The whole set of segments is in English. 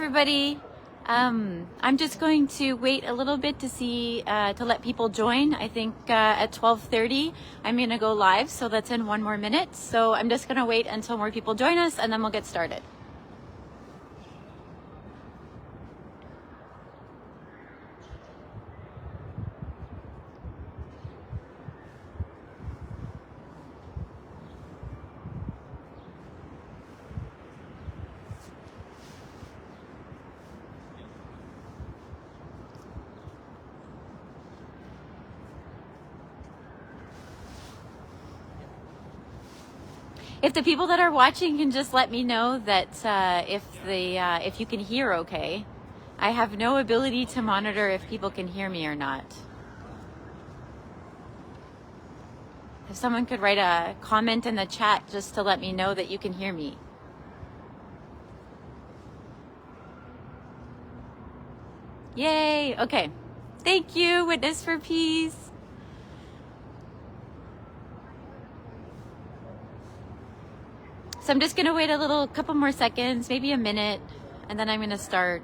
everybody. I'm just going to wait a little bit to see, to let people join. I think at 12:30 I'm gonna go live, so that's in 1 more minute. So I'm just gonna wait until more people join us and then we'll get started. If the people that are watching can just let me know that if you can hear okay. I have no ability to monitor if people can hear me or not. If someone could write a comment in the chat just to let me know that you can hear me. Yay, okay. Thank you, Witness for Peace. So I'm just gonna wait a couple more seconds, maybe a minute, and then I'm gonna start.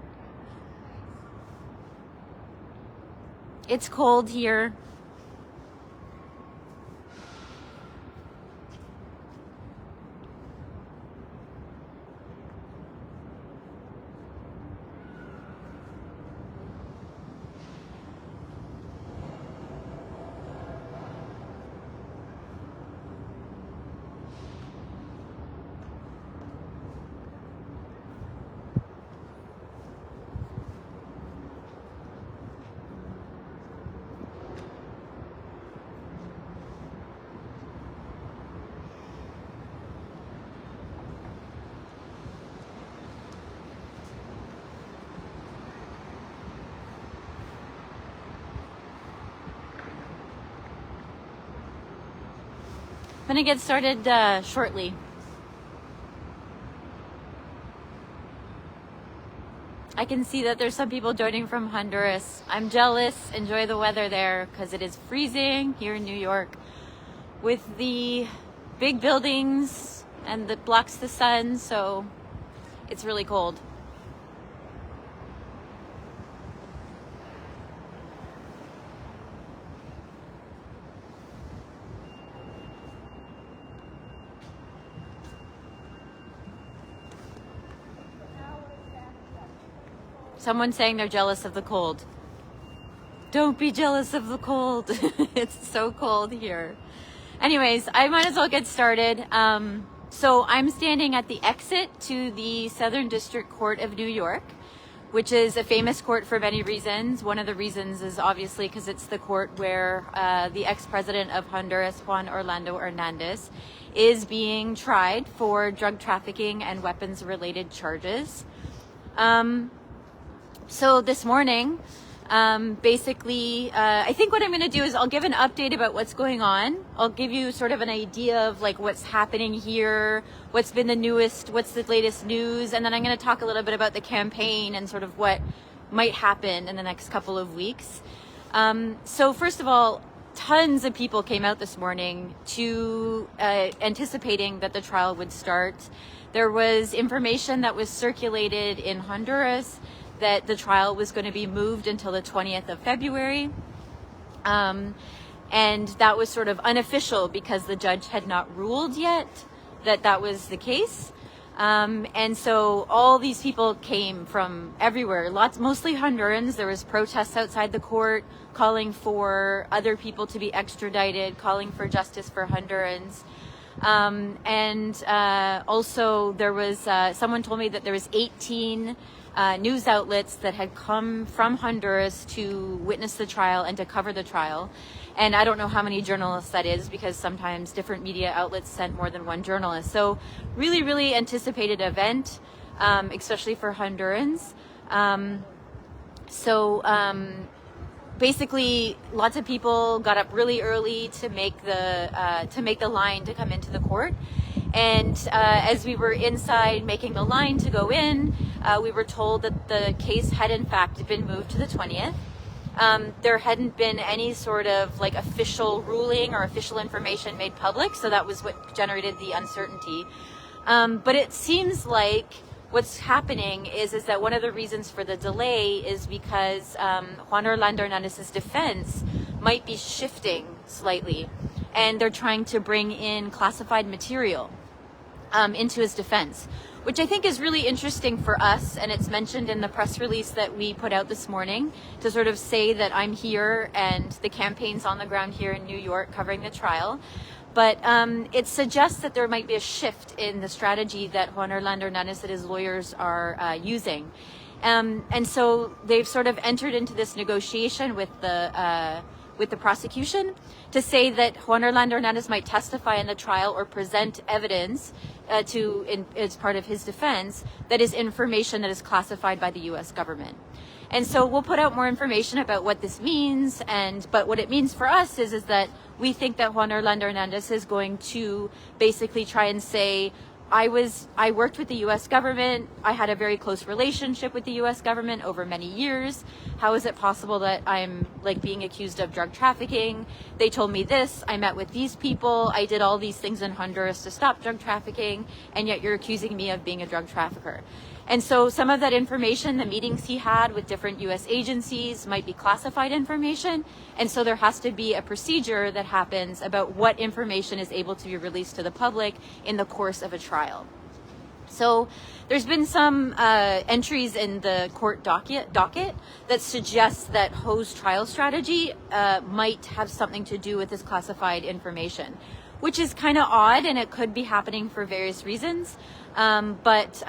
It's cold here. I'm gonna get started shortly. I can see that there's some people joining from Honduras. I'm jealous. Enjoy the weather there because it is freezing here in New York with the big buildings and that blocks the sun, so it's really cold. Someone's saying they're jealous of the cold. Don't be jealous of the cold. It's so cold here. Anyways, I might as well get started. So I'm standing at the exit to the Southern District Court of New York, which is a famous court for many reasons. One of the reasons is obviously because it's the court where the ex-president of Honduras, Juan Orlando Hernandez, is being tried for drug trafficking and weapons-related charges. So this morning, basically, I think what I'm going to do is I'll give an update about what's going on. I'll give you sort of an idea of like what's happening here, what's been the newest, what's the latest news, and then I'm going to talk a little bit about the campaign and sort of what might happen in the next couple of weeks. So first of all, tons of people came out this morning to anticipating that the trial would start. There was information that was circulated in Honduras that the trial was going to be moved until the 20th of February. And that was sort of unofficial because the judge had not ruled yet that that was the case. And so all these people came from everywhere, mostly Hondurans. There was protests outside the court calling for other people to be extradited, calling for justice for Hondurans. Also there was, someone told me that there was 18 news outlets that had come from Honduras to witness the trial and to cover the trial. And I don't know how many journalists that is because sometimes different media outlets sent more than one journalist. So really, really anticipated event, especially for Hondurans. Basically, lots of people got up really early to make the line to come into the court. And as we were inside making the line to go in, we were told that the case had in fact been moved to the 20th. There hadn't been any sort of like official ruling or official information made public, so that was what generated the uncertainty. But it seems like what's happening is that one of the reasons for the delay is because Juan Orlando Hernandez's defense might be shifting slightly, and they're trying to bring in classified material into his defense, which I think is really interesting for us. And it's mentioned in the press release that we put out this morning to sort of say that I'm here and the campaign's on the ground here in New York covering the trial. But it suggests that there might be a shift in the strategy that Juan Orlando Hernandez and his lawyers are using. And so they've sort of entered into this negotiation with the prosecution to say that Juan Orlando Hernandez might testify in the trial or present evidence as part of his defense that is information that is classified by the U.S. government. And so we'll put out more information about what this means, but what it means for us is that we think that Juan Orlando Hernandez is going to basically try and say, I worked with the U.S. government. I had a very close relationship with the U.S. government over many years. How is it possible that I'm being accused of drug trafficking? They told me this. I met with these people. I did all these things in Honduras to stop drug trafficking, and yet you're accusing me of being a drug trafficker. And so some of that information, the meetings he had with different U.S. agencies, might be classified information. And so there has to be a procedure that happens about what information is able to be released to the public in the course of a trial. So there's been some entries in the court docket that suggests that Ho's trial strategy might have something to do with this classified information, which is kind of odd, and it could be happening for various reasons. But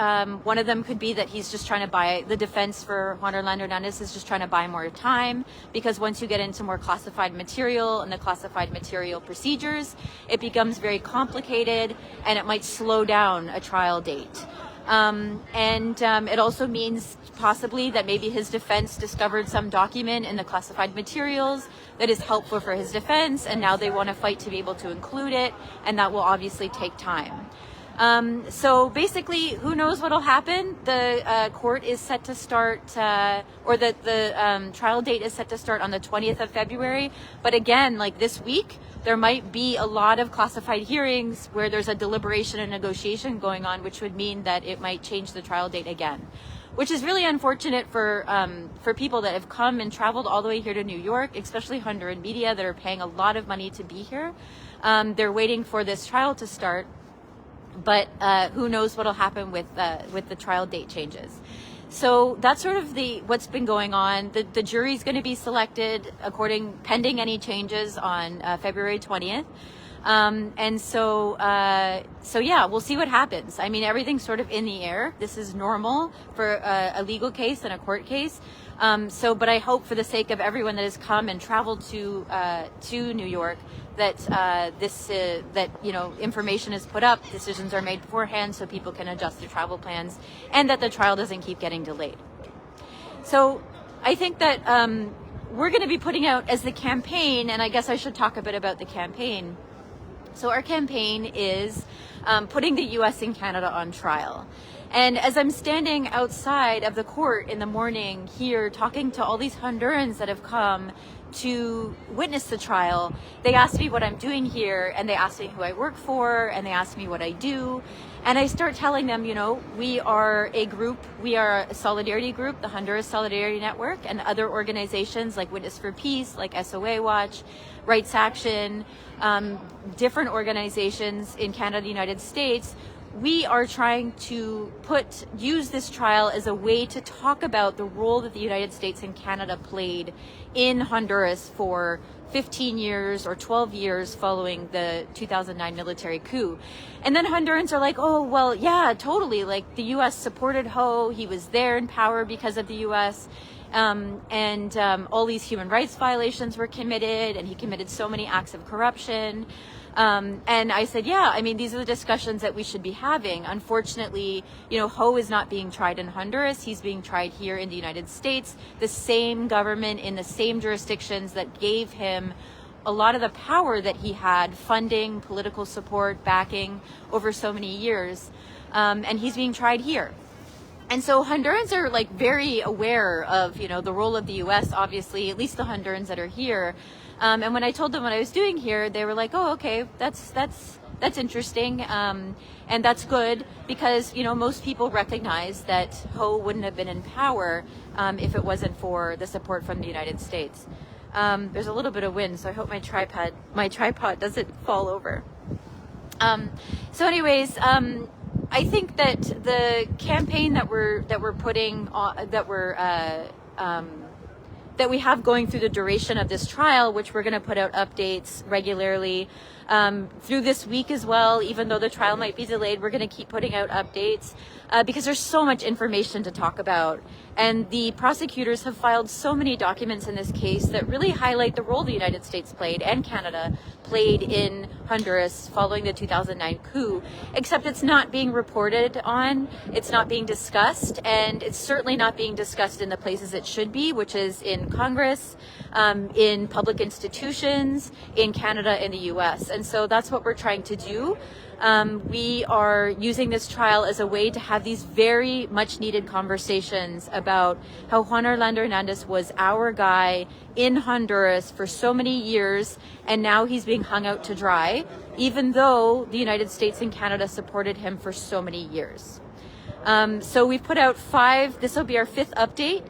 one of them could be that he's just trying to buy, the defense for Juan Orlando Hernandez is just trying to buy more time, because once you get into more classified material and the classified material procedures, it becomes very complicated and it might slow down a trial date. It also means possibly that maybe his defense discovered some document in the classified materials that is helpful for his defense, and now they want to fight to be able to include it, and that will obviously take time. So basically, who knows what'll happen? The court is set to start, or the trial date is set to start on the 20th of February. But again, this week, there might be a lot of classified hearings where there's a deliberation and negotiation going on, which would mean that it might change the trial date again, which is really unfortunate for people that have come and traveled all the way here to New York, especially Honduran media that are paying a lot of money to be here. They're waiting for this trial to start. But who knows what'll happen with the trial date changes. So that's sort of what's been going on. The jury's going to be selected pending any changes on February 20th. So yeah, we'll see what happens. I mean, everything's sort of in the air. This is normal for a legal case and a court case. But I hope, for the sake of everyone that has come and traveled to New York, that information is put up, decisions are made beforehand so people can adjust their travel plans, and that the trial doesn't keep getting delayed. So I think that we're going to be putting out as the campaign, and I guess I should talk a bit about the campaign. So our campaign is putting the U.S. and Canada on trial. And as I'm standing outside of the court in the morning here talking to all these Hondurans that have come to witness the trial, they ask me what I'm doing here, and they ask me who I work for, and they ask me what I do. And I start telling them, we are a group, we are a solidarity group, the Honduras Solidarity Network, and other organizations like Witness for Peace, like SOA Watch, Rights Action, different organizations in Canada, the United States. We are trying to use this trial as a way to talk about the role that the United States and Canada played in Honduras for 15 years or 12 years following the 2009 military coup. And then Hondurans are like, oh, well, yeah, totally. The U.S. supported Ho. He was there in power because of the U.S. All these human rights violations were committed, and he committed so many acts of corruption. And I said, yeah, I mean, these are the discussions that we should be having. Unfortunately, Ho is not being tried in Honduras. He's being tried here in the United States. The same government in the same jurisdictions that gave him a lot of the power that he had, funding, political support, backing over so many years. And he's being tried here. And so Hondurans are very aware of, the role of the U.S., obviously, at least the Hondurans that are here. And when I told them what I was doing here, they were like, oh, okay, that's that's interesting. And that's good because, you know, most people recognize that Ho wouldn't have been in power if it wasn't for the support from the United States. There's a little bit of wind, so I hope my tripod doesn't fall over. So anyways, I think that the campaign that we're putting on, that we have going through the duration of this trial, which we're going to put out updates regularly through this week as well. Even though the trial might be delayed, we're going to keep putting out updates because there's so much information to talk about. And the prosecutors have filed so many documents in this case that really highlight the role the United States played and Canada played in Honduras following the 2009 coup, except it's not being reported on, it's not being discussed, and it's certainly not being discussed in the places it should be, which is in Congress, in public institutions, in Canada, and the US. And so that's what we're trying to do. We are using this trial as a way to have these very much needed conversations about how Juan Orlando Hernandez was our guy in Honduras for so many years, and now he's being hung out to dry, even though the United States and Canada supported him for so many years. So we've put out 5, this will be our 5th update.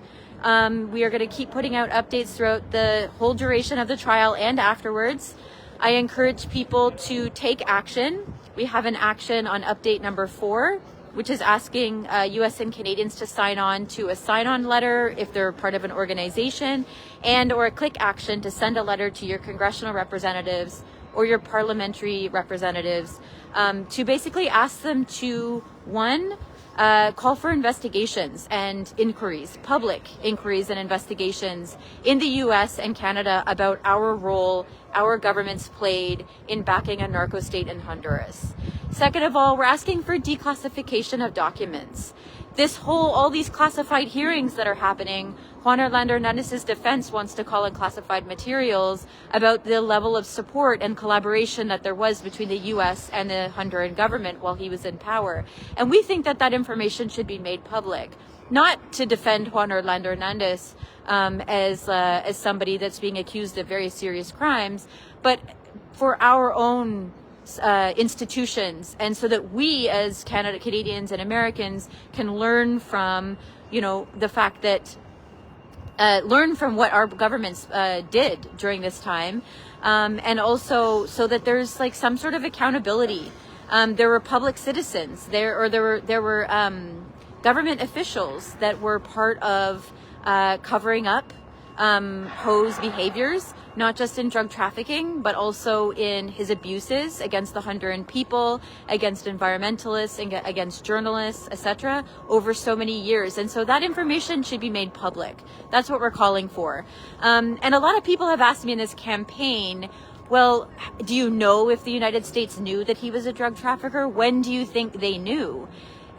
We are going to keep putting out updates throughout the whole duration of the trial and afterwards. I encourage people to take action. We have an action on update number 4, which is asking US and Canadians to sign on to a sign-on letter if they're part of an organization, and or a click action to send a letter to your congressional representatives or your parliamentary representatives to basically ask them to, 1, call for investigations and inquiries, public inquiries and investigations in the US and Canada about our role our governments played in backing a narco state in Honduras. Second of all, we're asking for declassification of documents. All these classified hearings that are happening, Juan Orlando Hernandez's defense wants to call in classified materials about the level of support and collaboration that there was between the US and the Honduran government while he was in power. And we think that that information should be made public, not to defend Juan Orlando Hernandez as somebody that's being accused of very serious crimes, but for our own institutions, and so that we as Canadians and Americans can learn from, you know, the fact that learn from what our governments did during this time, and also so that there's like some sort of accountability. There were public citizens there were government officials that were part of covering up Ho's behaviors, not just in drug trafficking, but also in his abuses against the Honduran people, against environmentalists, and against journalists, etc., over so many years. And so that information should be made public. That's what we're calling for. And a lot of people have asked me in this campaign, well, do you know if the United States knew that he was a drug trafficker? When do you think they knew?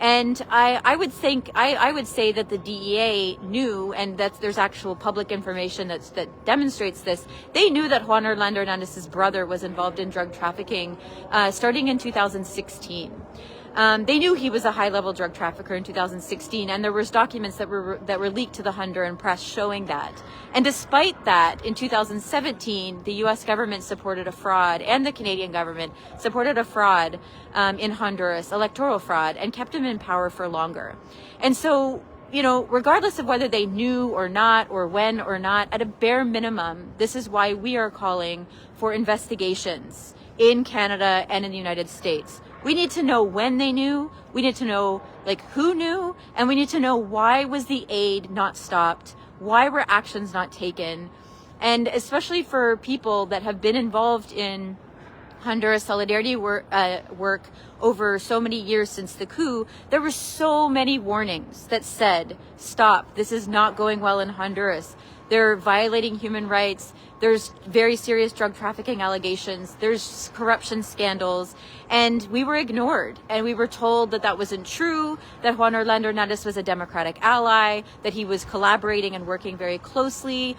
And I would say that the DEA knew, and that there's actual public information that demonstrates this. They knew that Juan Orlando Hernandez's brother was involved in drug trafficking starting in 2016. They knew he was a high-level drug trafficker in 2016, and there was documents that were leaked to the Honduran press showing that. And despite that, in 2017, the U.S. government supported a fraud, and the Canadian government supported a fraud in Honduras, electoral fraud, and kept him in power for longer. And so, you know, regardless of whether they knew or not, or when or not, at a bare minimum, this is why we are calling for investigations in Canada and in the United States. We need to know when they knew, we need to know like who knew, and we need to know why was the aid not stopped, why were actions not taken, and especially for people that have been involved in Honduras solidarity work over so many years since the coup. There were so many warnings that said, stop, this is not going well in Honduras. They're violating human rights. There's very serious drug trafficking allegations. There's corruption scandals. And we were ignored. And we were told that that wasn't true, that Juan Orlando Hernandez was a Democratic ally, that he was collaborating and working very closely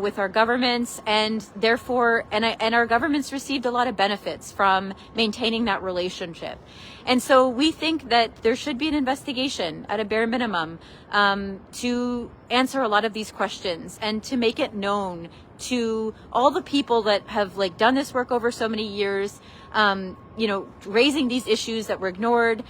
with our governments. And therefore, and our governments received a lot of benefits from maintaining that relationship. And so we think that there should be an investigation at a bare minimum to answer a lot of these questions and to make it known to to all the people that have like done this work over so many years, you know, raising these issues that were ignored.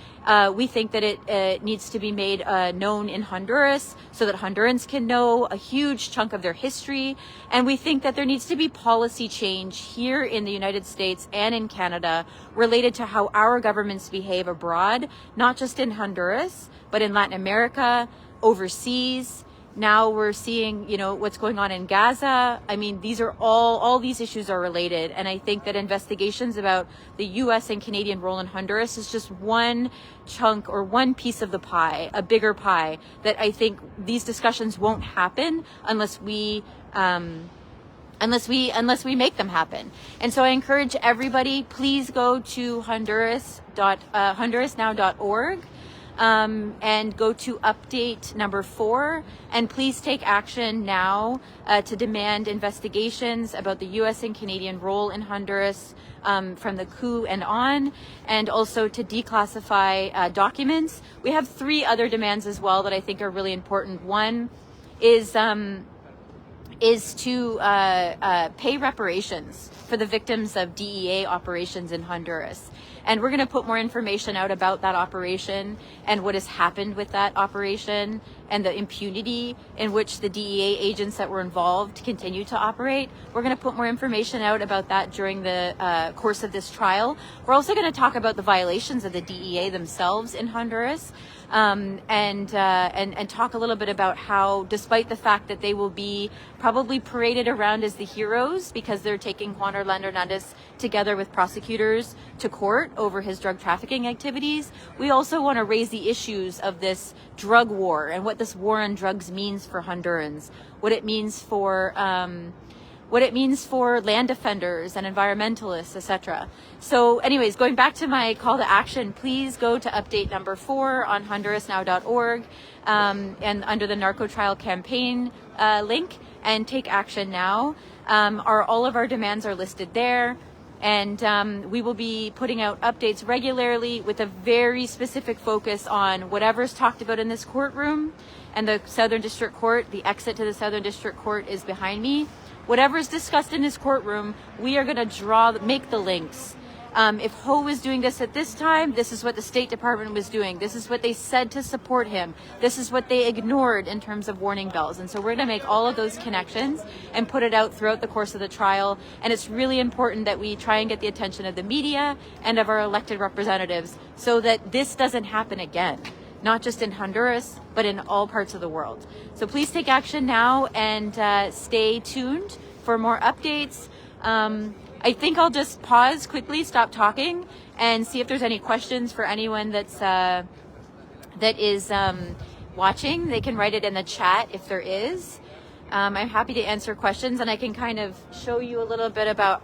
We think that it needs to be made known in Honduras so that Hondurans can know a huge chunk of their history. And we think that there needs to be policy change here in the United States and in Canada related to how our governments behave abroad, not just in Honduras, but in Latin America, overseas. Now we're seeing, you know, what's going on in Gaza. I mean, these are all these issues are related. And I think that investigations about the US and Canadian role in Honduras is just one chunk or one piece of the pie, a bigger pie, that I think these discussions won't happen unless we make them happen. And so I encourage everybody, please go to honduras.now.org. And go to update number 4, and please take action now to demand investigations about the US and Canadian role in Honduras from the coup and on, and also to declassify documents. We have 3 other demands as well that I think are really important. One is to pay reparations for the victims of DEA operations in Honduras. And we're going to put more information out about that operation and what has happened with that operation and the impunity in which the DEA agents that were involved continue to operate. We're going to put more information out about that during the course of this trial. We're also going to talk about the violations of the DEA themselves in Honduras. And talk a little bit about how, despite the fact that they will be probably paraded around as the heroes because they're taking Juan Orlando Hernandez together with prosecutors to court over his drug trafficking activities, we also want to raise the issues of this drug war and what this war on drugs means for Hondurans, what it means for land defenders and environmentalists, etc. So anyways, going back to my call to action, please go to update number 4 on hondurasnow.org and under the narco trial campaign link, and take action now. All of our demands are listed there. And we will be putting out updates regularly with a very specific focus on whatever's talked about in this courtroom and the Southern District Court. The exit to the Southern District Court is behind me. Whatever is discussed in this courtroom, we are going to make the links. If Ho was doing this at this time, this is what the State Department was doing. This is what they said to support him. This is what they ignored in terms of warning bells. And so we're going to make all of those connections and put it out throughout the course of the trial. And it's really important that we try and get the attention of the media and of our elected representatives so that this doesn't happen again, not just in Honduras, but in all parts of the world. So please take action now and stay tuned for more updates. I think I'll just pause quickly, stop talking, and see if there's any questions for anyone that is watching. They can write it in the chat if there is. I'm happy to answer questions, and I can kind of show you a little bit about,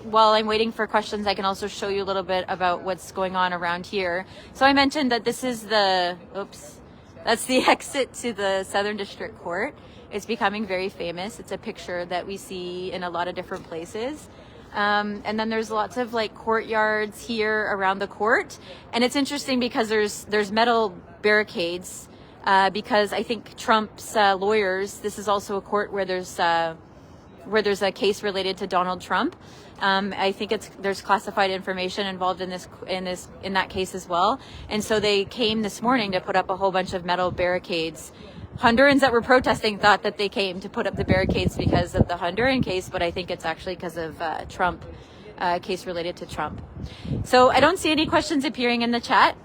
while I'm waiting for questions, I can also show you a little bit about what's going on around here. So I mentioned that this is that's the exit to the Southern District Court. It's becoming very famous. It's a picture that we see in a lot of different places. And then there's lots of like courtyards here around the court. And it's interesting because there's metal barricades, because I think Trump's lawyers, this is also a court where there's a case related to Donald Trump. I think there's classified information involved in that case as well. And so they came this morning to put up a whole bunch of metal barricades. Hondurans that were protesting thought that they came to put up the barricades because of the Honduran case, but I think it's actually because of Trump, case related to Trump. So I don't see any questions appearing in the chat.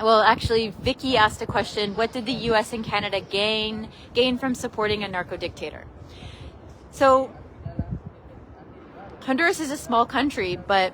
Well, actually, Vicky asked a question. What did the US and Canada gain from supporting a narco dictator? So Honduras is a small country, but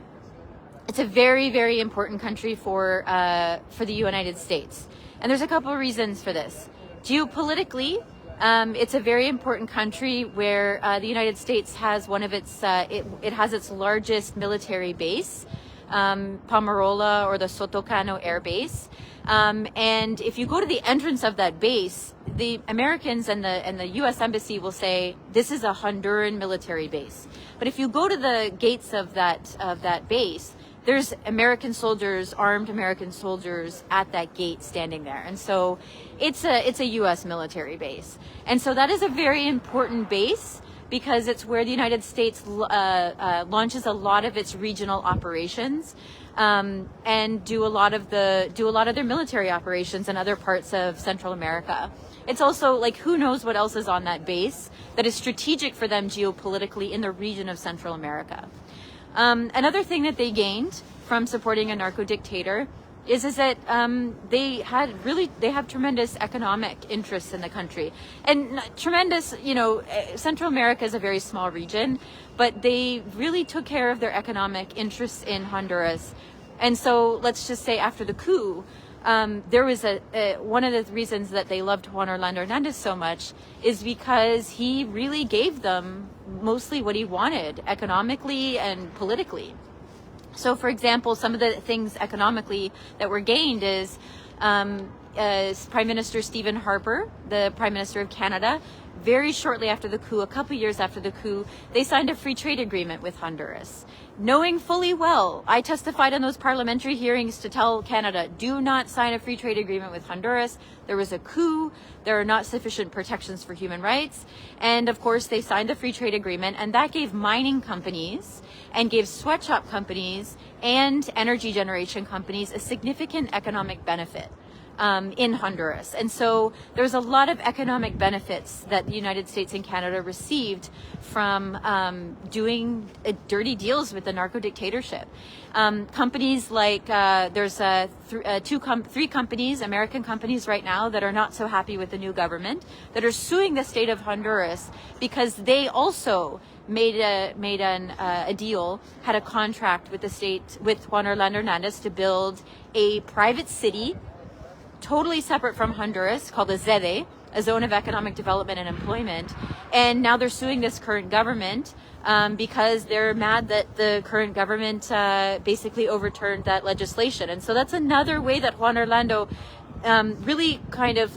it's a very, very important country for the United States. And there's a couple of reasons for this. Geopolitically, it's a very important country where the United States has one of its, it has its largest military base, Pomarola, or the Sotocano Air Base. And if you go to the entrance of that base, the Americans and the U.S. Embassy will say, this is a Honduran military base. But if you go to the gates of that base, there's American soldiers, armed American soldiers at that gate standing there. And so it's a U.S. military base. And so that is a very important base because it's where the United States launches a lot of its regional operations, and do a lot of their military operations in other parts of Central America. It's also like, who knows what else is on that base that is strategic for them geopolitically in the region of Central America. Another thing that they gained from supporting a narco dictator is that they have tremendous economic interests in the country, and tremendous, Central America is a very small region, but they really took care of their economic interests in Honduras. And so let's just say after the coup, there was one of the reasons that they loved Juan Orlando Hernandez so much is because he really gave them mostly what he wanted economically and politically. So, for example, some of the things economically that were gained is Prime Minister Stephen Harper, the Prime Minister of Canada, very shortly after the coup, a couple years after the coup, they signed a free trade agreement with Honduras. Knowing fully well, I testified in those parliamentary hearings to tell Canada, do not sign a free trade agreement with Honduras. There was a coup. There are not sufficient protections for human rights. And of course, they signed the free trade agreement, and that gave mining companies and gave sweatshop companies and energy generation companies a significant economic benefit in Honduras. And so there's a lot of economic benefits that the United States and Canada received from doing dirty deals with the narco dictatorship. Companies like there's three companies, American companies right now, that are not so happy with the new government, that are suing the state of Honduras because they also made a deal, had a contract with the state, with Juan Orlando Hernandez, to build a private city totally separate from Honduras called a ZEDE, a Zone of Economic Development and Employment. And now they're suing this current government because they're mad that the current government basically overturned that legislation. And so that's another way that Juan Orlando really kind of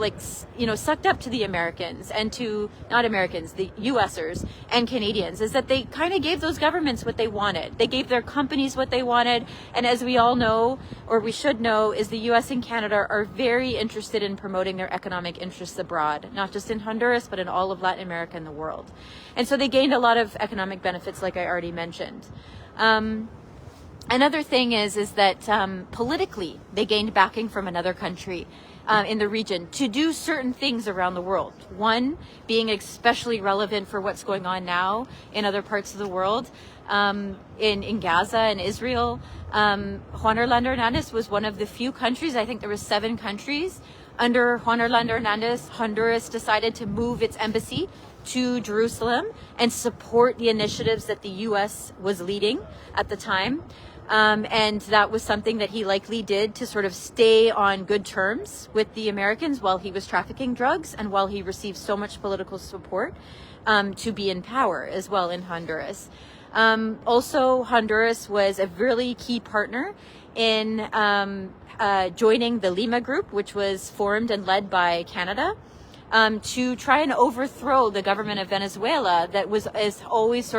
sucked up to the Americans and to, not Americans, the USers and Canadians, is that they kind of gave those governments what they wanted. They gave their companies what they wanted. And as we all know, or we should know, is the US and Canada are very interested in promoting their economic interests abroad, not just in Honduras, but in all of Latin America and the world. And so they gained a lot of economic benefits, like I already mentioned. Another thing is that politically they gained backing from another country in the region to do certain things around the world. One being especially relevant for what's going on now in other parts of the world, in Gaza and Israel. Juan Orlando Hernandez was one of the few countries, I think there were 7 countries, under Juan Orlando Hernandez, Honduras decided to move its embassy to Jerusalem and support the initiatives that the U.S. was leading at the time. And that was something that he likely did to sort of stay on good terms with the Americans while he was trafficking drugs and while he received so much political support to be in power as well in Honduras. Also, Honduras was a really key partner in joining the Lima Group, which was formed and led by Canada, to try and overthrow the government of Venezuela that has always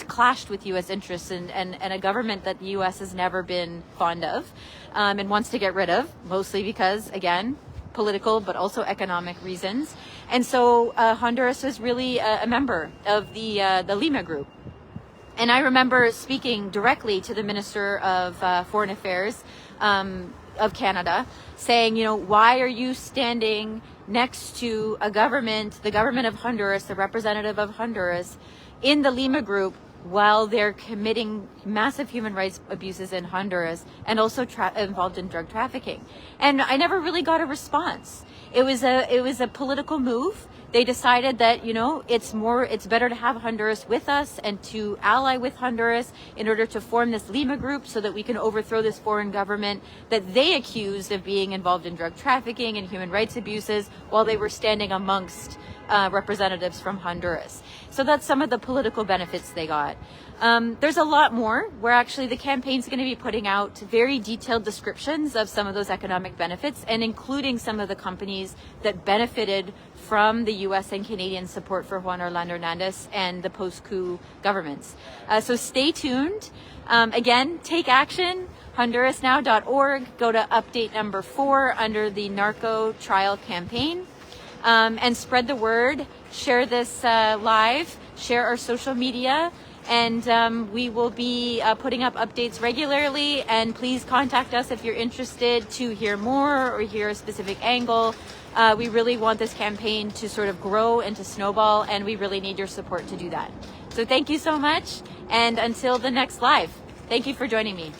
clashed with U.S. interests and a government that the U.S. has never been fond of and wants to get rid of, mostly because, again, political but also economic reasons. And so Honduras was really a member of the Lima Group. And I remember speaking directly to the Minister of Foreign Affairs of Canada, saying, why are you standing next to a government, the government of Honduras, the representative of Honduras, in the Lima Group, while they're committing massive human rights abuses in Honduras and also involved in drug trafficking? And I never really got a response. It was a political move. They decided that, it's better to have Honduras with us and to ally with Honduras in order to form this Lima Group so that we can overthrow this foreign government that they accused of being involved in drug trafficking and human rights abuses while they were standing amongst representatives from Honduras. So that's some of the political benefits they got. There's a lot more where actually the campaign's going to be putting out very detailed descriptions of some of those economic benefits and including some of the companies that benefited from the U.S. and Canadian support for Juan Orlando Hernandez and the post-coup governments. So stay tuned. Again, take action. HondurasNow.org. Go to update number 4 under the narco trial campaign. and spread the word. Share this live, share our social media, and we will be putting up updates regularly. And please contact us if you're interested to hear more or hear a specific angle. We really want this campaign to sort of grow and to snowball, and we really need your support to do that. So thank you so much, and until the next live, thank you for joining me.